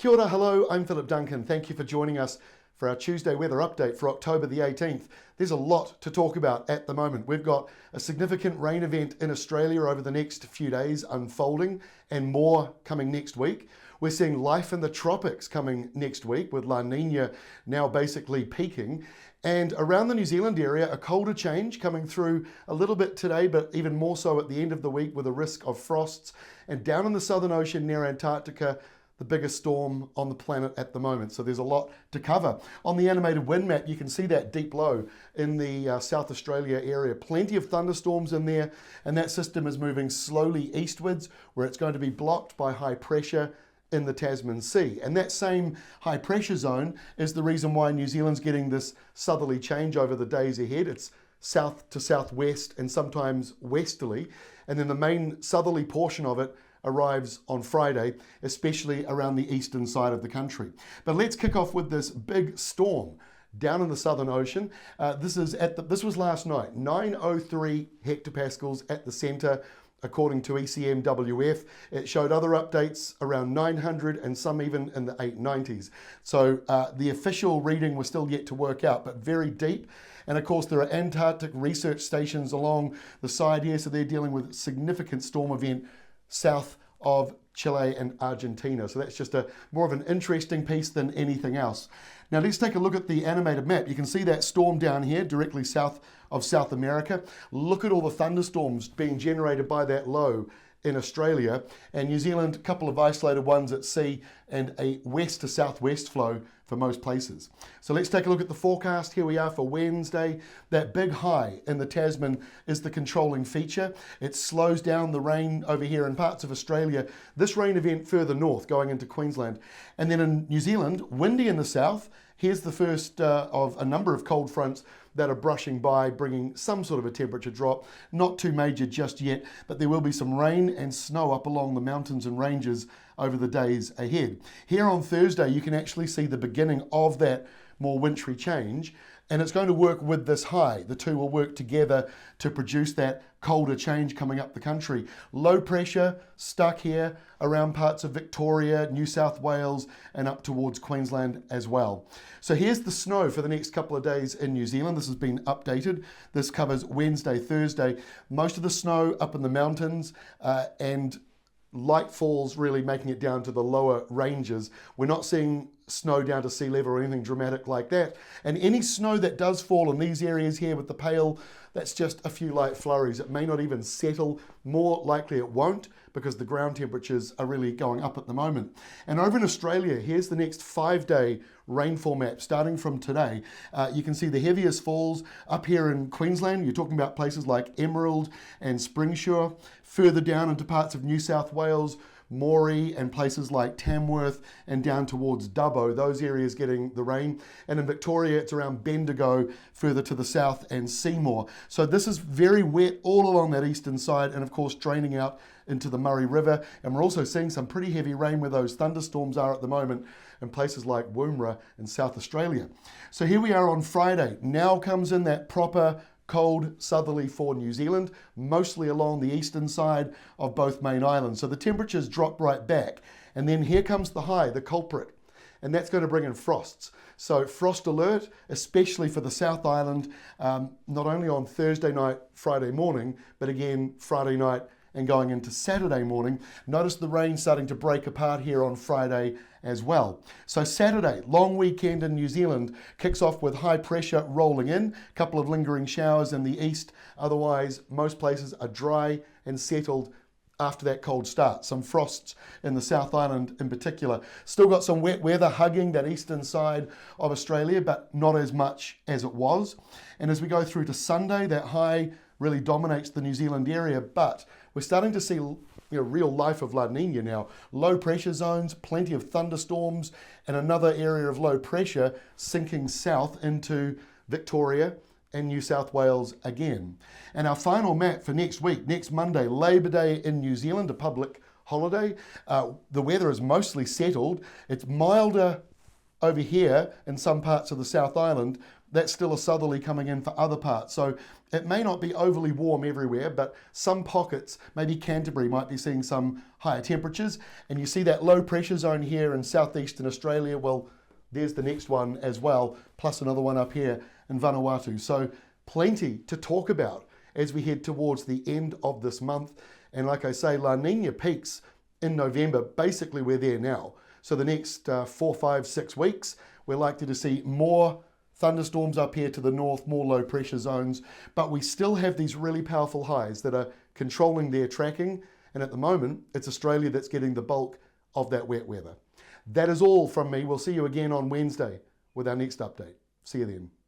Kia ora, hello, I'm Philip Duncan. Thank you for joining us for our Tuesday weather update for October the 18th. There's a lot to talk about at the moment. We've got a significant rain event in Australia over the next few days unfolding and more coming next week. We're seeing life in the tropics coming next week with La Nina now basically peaking. And around the New Zealand area, a colder change coming through a little bit today, but even more so at the end of the week with a risk of frosts. And down in the Southern Ocean near Antarctica, the biggest storm on the planet at the moment. So there's a lot to cover. On the animated wind map, you can see that deep low in the South Australia area. Plenty of thunderstorms in there, and that system is moving slowly eastwards, where it's going to be blocked by high pressure in the Tasman Sea. And that same high pressure zone is the reason why New Zealand's getting this southerly change over the days ahead. It's south to southwest and sometimes westerly. And then the main southerly portion of it arrives on Friday, especially around the eastern side of the country. But let's kick off with this big storm down in the Southern Ocean. This was last night, 903 hectopascals at the centre, according to ECMWF. It showed other updates around 900 and some even in the 890s. So the official reading was still yet to work out, but very deep. And of course, there are Antarctic research stations along the side here, so they're dealing with a significant storm event south of Chile and Argentina. So that's just more of an interesting piece than anything else. Now let's take a look at the animated map. You can see that storm down here directly south of South America. Look at all the thunderstorms being generated by that low in Australia, and New Zealand, a couple of isolated ones at sea and a west to southwest flow for most places. So let's take a look at the forecast. Here we are for Wednesday. That big high in the Tasman is the controlling feature. It slows down the rain over here in parts of Australia. This rain event further north going into Queensland. And then in New Zealand, windy in the south. Here's the first of a number of cold fronts that are brushing by, bringing some sort of a temperature drop. Not too major just yet, but there will be some rain and snow up along the mountains and ranges over the days ahead. Here on Thursday, you can actually see the beginning of that more wintry change, and it's going to work with this high. The two will work together to produce that colder change coming up the country. Low pressure stuck here around parts of Victoria, New South Wales, and up towards Queensland as well. So here's the snow for the next couple of days in New Zealand. This has been updated. This covers Wednesday, Thursday. Most of the snow up in the mountains and light falls really making it down to the lower ranges. We're not seeing snow down to sea level or anything dramatic like that. And any snow that does fall in these areas here with the pale, that's just a few light flurries. It may not even settle. More likely it won't, because the ground temperatures are really going up at the moment. And over in Australia, here's the next 5-day rainfall map starting from today. You can see the heaviest falls up here in Queensland. You're talking about places like Emerald and Springsure. Further down into parts of New South Wales, Moree, and places like Tamworth and down towards Dubbo, those areas getting the rain. And in Victoria, it's around Bendigo, further to the south, and Seymour. So this is very wet all along that eastern side, and of course draining out into the Murray River. And we're also seeing some pretty heavy rain where those thunderstorms are at the moment in places like Woomera in South Australia. So here we are on Friday. Now comes in that proper cold southerly for New Zealand, mostly along the eastern side of both main islands. So the temperatures drop right back. And then here comes the high, the culprit. And that's going to bring in frosts. So frost alert, especially for the South Island, not only on Thursday night, Friday morning, but again Friday night and going into Saturday morning. Notice the rain starting to break apart here on Friday as well. So Saturday, long weekend in New Zealand, kicks off with high pressure rolling in, a couple of lingering showers in the east. Otherwise, most places are dry and settled after that cold start. Some frosts in the South Island in particular. Still got some wet weather hugging that eastern side of Australia, but not as much as it was. And as we go through to Sunday, that high really dominates the New Zealand area, but we're starting to see real life of La Nina now. Low pressure zones, plenty of thunderstorms, and another area of low pressure sinking south into Victoria and New South Wales again. And our final map for next week, next Monday, Labour Day in New Zealand, a public holiday. The weather is mostly settled. It's milder over here in some parts of the South Island, that's still a southerly coming in for other parts. So it may not be overly warm everywhere, but some pockets, maybe Canterbury might be seeing some higher temperatures. And you see that low pressure zone here in southeastern Australia. Well, there's the next one as well, plus another one up here in Vanuatu. So plenty to talk about as we head towards the end of this month. And like I say, La Nina peaks in November. Basically, we're there now. So the next 4, 5, 6 weeks, we're likely to see more thunderstorms up here to the north, more low pressure zones, but we still have these really powerful highs that are controlling their tracking. And at the moment, it's Australia that's getting the bulk of that wet weather. That is all from me. We'll see you again on Wednesday with our next update. See you then.